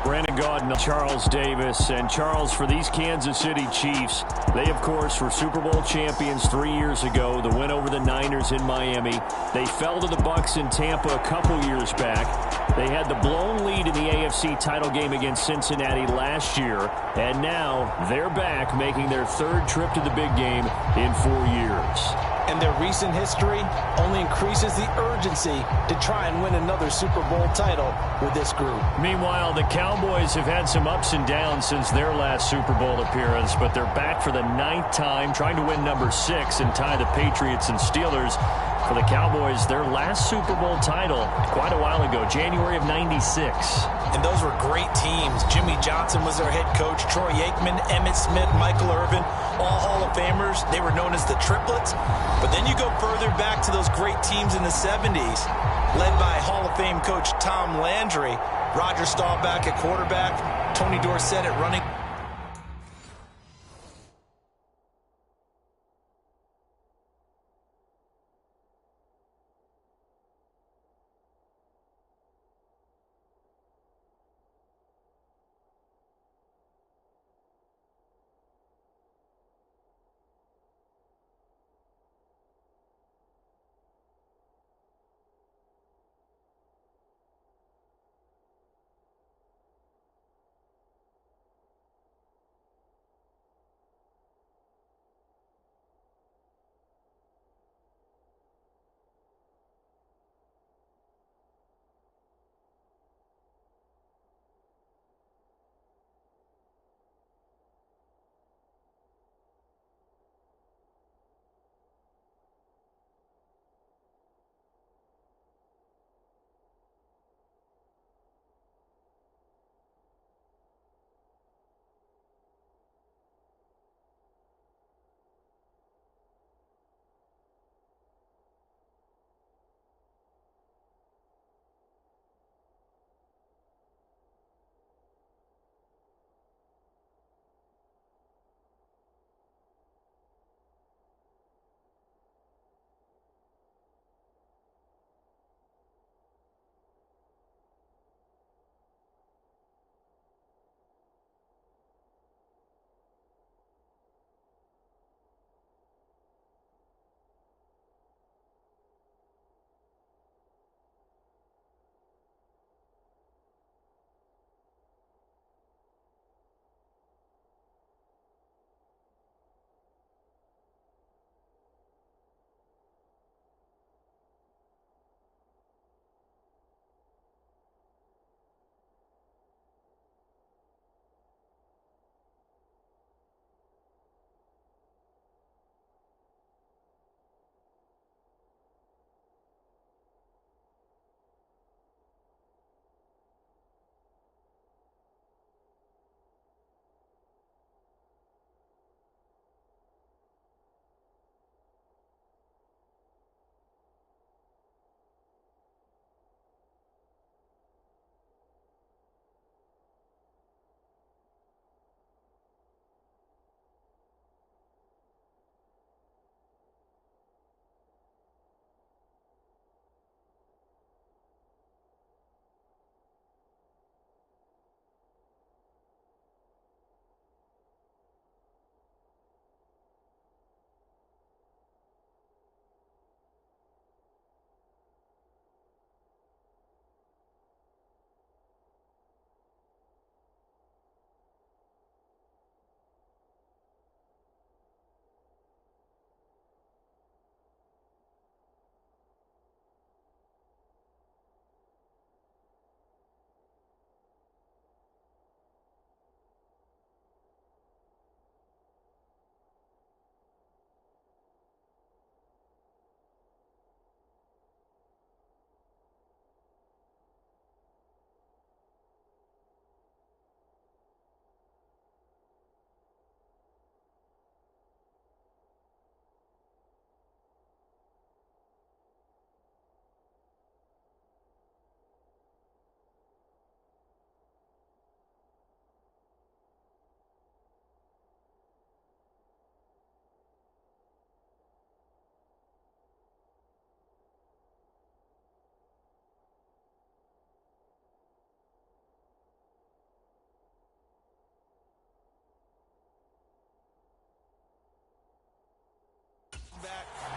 Brandon Gaudin, Charles Davis. And Charles, for these Kansas City Chiefs, they, of course, were Super Bowl champions 3 years ago. The win over the Niners in Miami. They fell to the Bucs in Tampa a couple years back. They had the blown lead in the AFC title game against Cincinnati last year. And now they're back, making their third trip to the big game in 4 years. And their recent history only increases the urgency to try and win another Super Bowl title with this group. Meanwhile, the Cowboys have had some ups and downs since their last Super Bowl appearance, but they're back for the 9th time, trying to win number 6 and tie the Patriots and Steelers. For the Cowboys, their last Super Bowl title quite a while ago, January of '96. And those were great teams. Jimmy Johnson was their head coach. Troy Aikman, Emmitt Smith, Michael Irvin, all Hall of Famers. They were known as the Triplets. But then you go further back to those great teams in the 70s, led by Hall of Fame coach Tom Landry, Roger Staubach at quarterback, Tony Dorsett at running.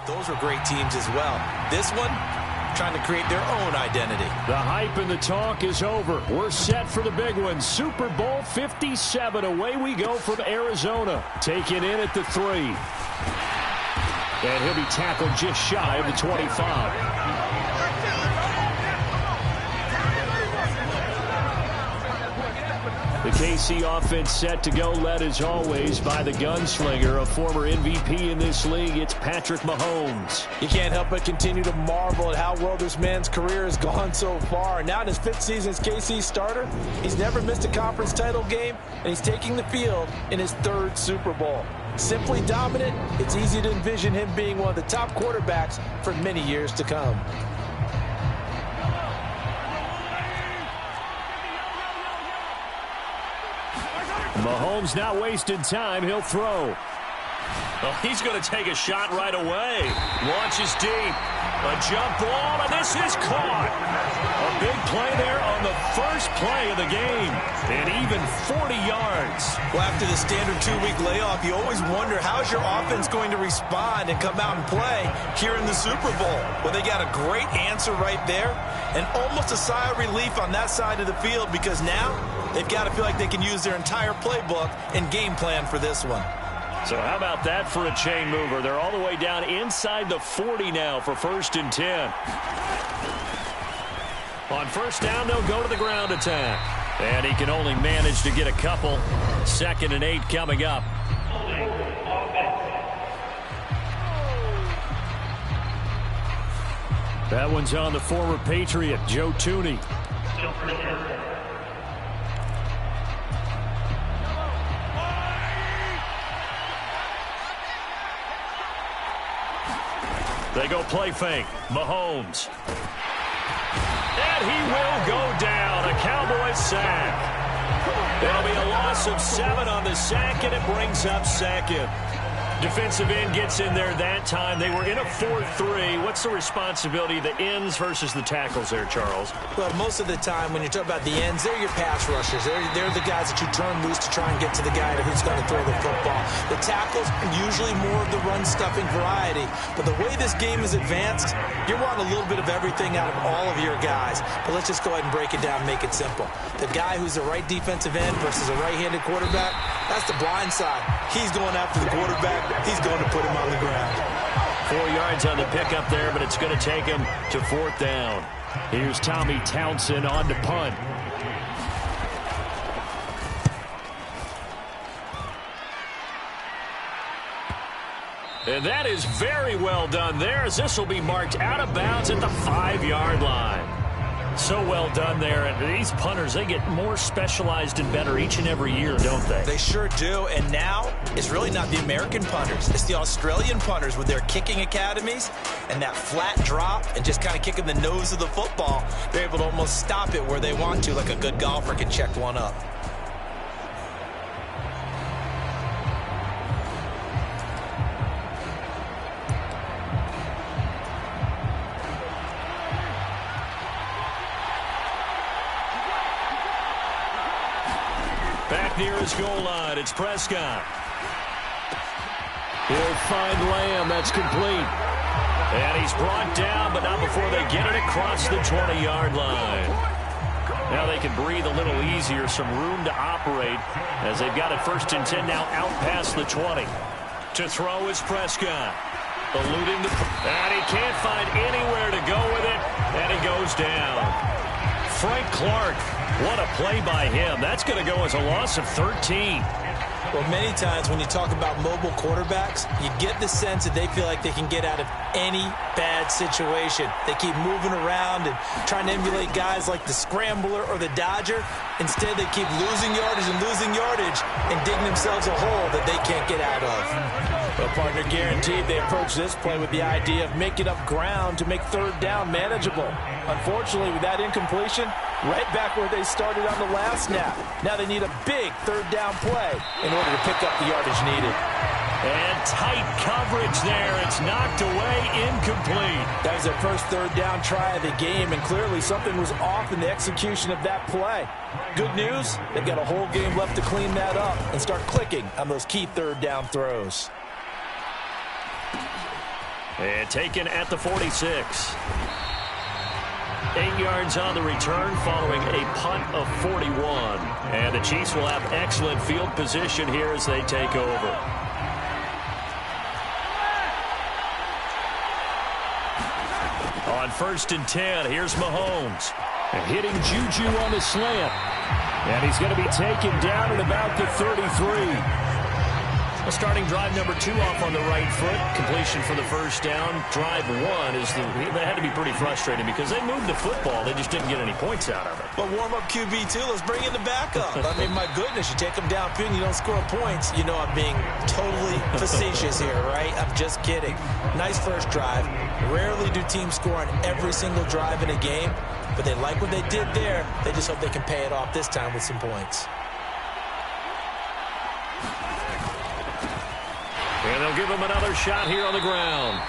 Those were great teams as well. This one, trying to create their own identity. The hype and the talk is over. We're set for the big one. Super Bowl 57. Away we go from Arizona. Taken in at the 3. And he'll be tackled just shy of the 25. The KC offense set to go, led as always by the gunslinger, a former MVP in this league. It's Patrick Mahomes. You can't help but continue to marvel at how well this man's career has gone so far. And now in his 5th season as KC starter, he's never missed a conference title game, and he's taking the field in his 3rd Super Bowl. Simply dominant, it's easy to envision him being one of the top quarterbacks for many years to come. Mahomes not wasting time. He'll throw. Well, he's going to take a shot right away. Launches deep. A jump ball, and this is caught. A big play there on the first play of the game. And even 40 yards. Well, after the standard 2-week layoff, you always wonder how's your offense going to respond and come out and play here in the Super Bowl. Well, they got a great answer right there, and almost a sigh of relief on that side of the field, because now they've got to feel like they can use their entire playbook and game plan for this one. So how about that for a chain mover? They're all the way down inside the 40 now for 1st and 10. On 1st down, they'll go to the ground attack. And he can only manage to get a couple. 2nd and 8 coming up. That one's on the former Patriot, Joe Tooney. They go play fake. Mahomes. And he will go down. A Cowboys sack. There'll be a loss of 7 on the sack, and it brings up 2nd. Defensive end gets in there that time. They were in a 4-3. What's the responsibility of the ends versus the tackles there, Charles? Well, most of the time when you talk about the ends, they're your pass rushers. They're the guys that you turn loose to try and get to the guy who's going to throw the football. The tackles, usually more of the run-stuffing variety. But the way this game is advanced, you're wanting a little bit of everything out of all of your guys. But let's just go ahead and break it down and make it simple. The guy who's the right defensive end versus a right-handed quarterback, that's the blind side. He's going after the quarterback. He's going to put him on the ground. 4 yards on the pickup there, but it's going to take him to 4th down. Here's Tommy Townsend on to punt. And that is very well done there, as this will be marked out of bounds at the 5-yard line. So well done there. And these punters, they get more specialized and better each and every year, don't they? They sure do. And now it's really not the American punters. It's the Australian punters with their kicking academies and that flat drop and just kind of kicking the nose of the football. They're able to almost stop it where they want to, like a good golfer can check one up. Back near his goal line, it's Prescott. He'll find Lamb, that's complete. And he's brought down, but not before they get it across the 20-yard line. Now they can breathe a little easier, some room to operate, as they've got it 1st and 10 now out past the 20. To throw is Prescott. Eluding the... And he can't find anywhere to go with it, and he goes down. Frank Clark. What a play by him. That's going to go as a loss of 13. Well, many times when you talk about mobile quarterbacks, you get the sense that they feel like they can get out of any bad situation. They keep moving around and trying to emulate guys like the Scrambler or the Dodger. Instead, they keep losing yardage and digging themselves a hole that they can't get out of. Well, partner, guaranteed they approach this play with the idea of making up ground to make 3rd down manageable. Unfortunately, with that incompletion, right back where they started on the last snap. Now they need a big 3rd down play in order to pick up the yardage needed. And tight coverage there. It's knocked away, incomplete. That was their first 3rd down try of the game, and clearly something was off in the execution of that play. Good news, they've got a whole game left to clean that up and start clicking on those key 3rd down throws. And taken at the 46. 8 yards on the return following a punt of 41. And the Chiefs will have excellent field position here as they take over. On 1st and 10, here's Mahomes. And hitting Juju on the slant. And he's going to be taken down at about the 33. Starting drive number 2 off on the right foot. Completion for the first down. Drive 1 they had to be pretty frustrating because they moved the football. They just didn't get any points out of it. But warm-up QB, too. Let's bring in the backup. I mean, my goodness, you take them downfield and you don't score points. You know I'm being totally facetious here, right? I'm just kidding. Nice first drive. Rarely do teams score on every single drive in a game, but they like what they did there. They just hope they can pay it off this time with some points. And they'll give him another shot here on the ground.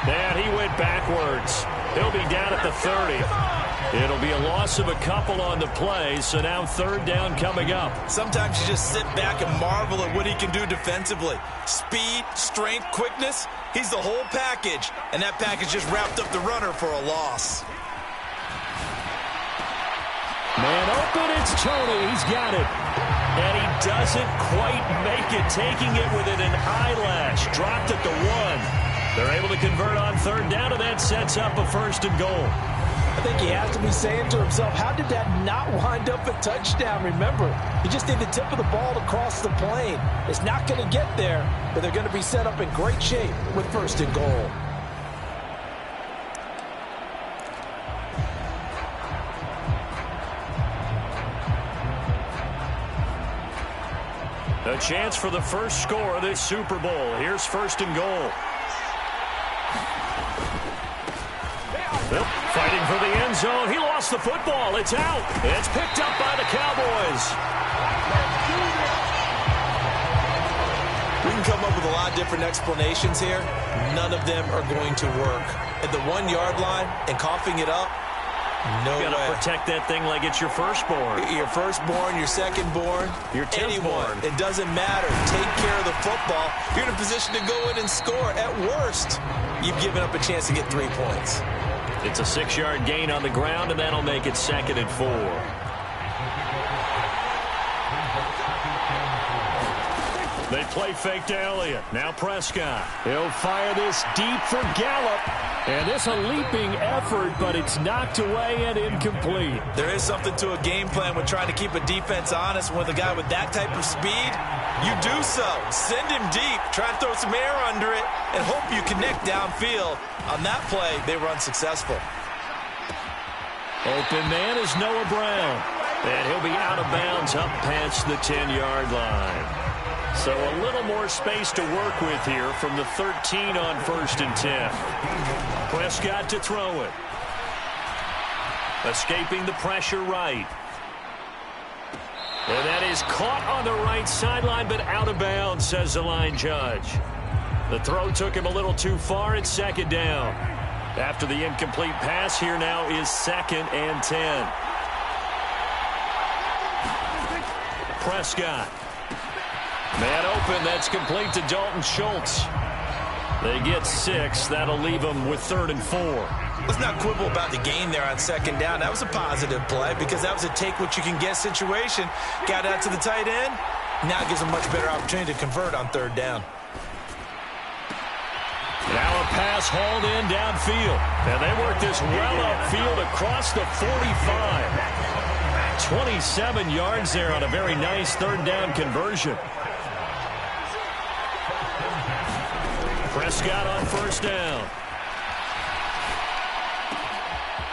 And he went backwards. He'll be down at the 30. It'll be a loss of a couple on the play, so now 3rd down coming up. Sometimes you just sit back and marvel at what he can do defensively. Speed, strength, quickness, he's the whole package. And that package just wrapped up the runner for a loss. Man open, it's Tony. He's got it. And he doesn't quite make it, taking it within an eyelash. Dropped at the 1. They're able to convert on 3rd down, and that sets up a 1st and goal. I think he has to be saying to himself, how did that not wind up a touchdown? Remember, he just need the tip of the ball to cross the plane. It's not going to get there, but they're going to be set up in great shape with 1st and goal. A chance for the first score of this Super Bowl. Here's 1st and goal. Fighting for the end zone. He lost the football. It's out. It's picked up by the Cowboys. We can come up with a lot of different explanations here. None of them are going to work. At the 1-yard line and coughing it up, no way. You gotta protect that thing like it's your firstborn. Your firstborn, your secondborn, your anyone. It doesn't matter. Take care of the football. You're in a position to go in and score. At worst, you've given up a chance to get 3 points. It's a 6-yard gain on the ground, and that'll make it 2nd and 4. They play fake to Elliott. Now Prescott. He'll fire this deep for Gallup. And this a leaping effort, but it's knocked away and incomplete. There is something to a game plan with trying to keep a defense honest. With a guy with that type of speed, you do so. Send him deep. Try to throw some air under it and hope you connect downfield. On that play, they were unsuccessful. Open man is Noah Brown. And he'll be out of bounds up past the 10-yard line. So a little more space to work with here from the 13 on 1st and 10. Prescott to throw it. Escaping the pressure right. And that is caught on the right sideline, but out of bounds, says the line judge. The throw took him a little too far. It's 2nd down. After the incomplete pass, here now is 2nd and 10. Prescott. Man open, that's complete to Dalton Schultz. They get 6. That'll leave them with 3rd and 4. Let's not quibble about the gain there on 2nd down. That was a positive play because that was a take-what-you-can-get situation. Got out to the tight end. Now it gives them a much better opportunity to convert on 3rd down. Now a pass hauled in downfield. And they work this well upfield across the 45. 27 yards there on a very nice 3rd down conversion. Prescott on 1st down.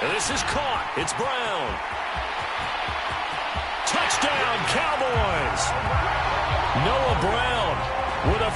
And this is caught. It's Brown. Touchdown, Cowboys. Noah Brown with a